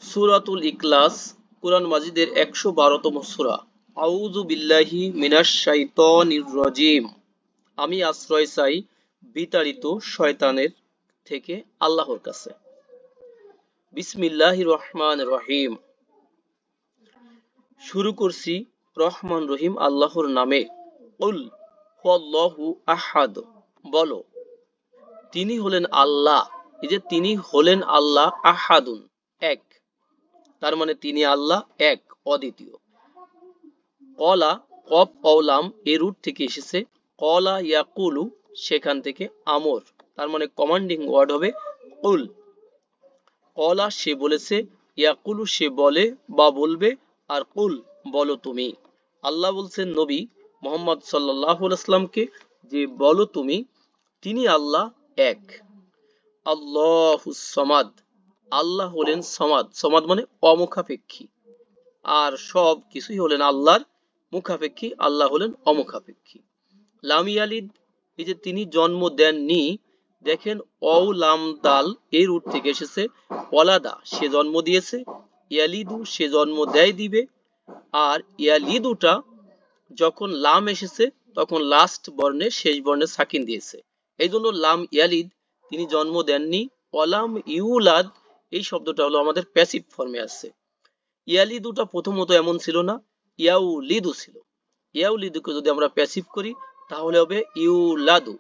সূরাতুল ইখলাস কুরআন মাজিদের ১১২তম সূরা। আউযু বিল্লাহি মিনাশ শাইতানির রাজীম। আমি আশ্রয় চাই বিতাড়িত শয়তানের থেকে আল্লাহর কাছে। বিসমিল্লাহির রহমানির রহিম। শুরু করছি রহমান রহিম আল্লাহর নামে। কুল হুয়াল্লাহু আহাদ, বলো তিনি হলেন আল্লাহ। এই যে তিনি হলেন আল্লাহ, আহাদুন এক, তার মানে তিনি আল্লাহ এক, অদ্বিতীয়। কলা কফ অলাম এর রুট থেকে এসেছে। কলা ইয়াকুলু, সেখান থেকে আমর, তার মানে কমান্ডিং ওয়ার্ড হবে কুল। কলা সে বলেছে, ইয়াকুলু সে বলে বা বলবে, আর কুল বলো তুমি। আল্লাহ বলছেন নবী মুহাম্মদ সাল্লাল্লাহু আলাইহি ওয়াসাল্লামকে যে বলো তুমি, তিনি আল্লাহ এক। আল্লাহুস সামাদ, আল্লাহ হলেন সমাদ। সমাদ মানে অমুখাপেক্ষী, আর সব কিছুই হলেন আল্লাহর মুখাপেক্ষী, আল্লাহ হলেন অমুখাপেক্ষী। লাম ইয়ালিদ, এই যে তিনি জন্ম দেননি। দেখেন অউ লাম দাল এর রুট থেকে এসেছে। ওয়ালাদা সে জন্ম দিয়েছে, ইয়ালিদু সে জন্ম দেয় দিবে। আর ইয়ালিদুটা যখন লাম এসেছে তখন লাস্ট বর্ণে শেষ বর্ণে সাকিন দিয়েছে, এই জন্য লাম ইয়ালিদ তিনি জন্ম দেননি। ওয়ালাম ইউলাদ এই শব্দটা হলো আমাদের প্যাসিভ ফর্মে আছে। ইয়ালিদুটা প্রথমত এমন ছিল না, ইয়াউলিদু ছিল। ইয়াউলিদুকে যদি আমরা প্যাসিভ করি তাহলে হবে ইউলাদু।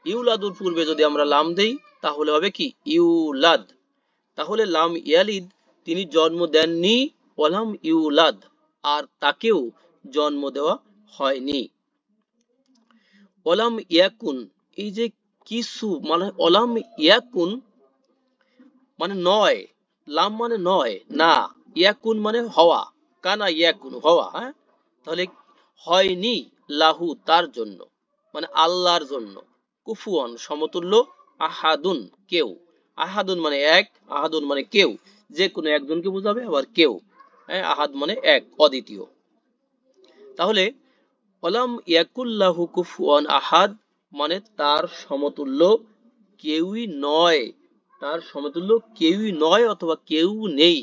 ইউলাদুর পূর্বে যদি আমরা লাম দেই তাহলে হবে কি ইউলাদ। তাহলে লাম ইয়ালিদ তিনি জন্ম দেননি, ওয়ালাম ইউলাদ আর তাকেও জন্ম দেওয়া হয়নি। ওয়ালাম ইয়াকুন, এই যে কিছু মানে ওয়ালাম ইয়াকুন মানে নয়, লাম মানে নয় না, ইয়াকুন মানে হওয়া, কানা ইয়াকুন হওয়া। হ্যাঁ, তাহলে হয়নি লাহু তার জন্য, মানে আল্লাহর জন্য, কুফুয়ান সমতুল্য, আহাদুন কেউ। আহাদুন মানে এক, আহাদুন মানে কেউ, যে কোনো একজনকে বোঝাবে, আবার কেউ। হ্যাঁ, আহাদ মানে এক, অদ্বিতীয়। তাহলে ওয়ালাম ইয়াকুল্লাহু কুফুয়ান আহাদ মানে তার সমতুল্য কেউই নয়, তার সমতুল্য কেউই নয় অথবা কেউ নেই।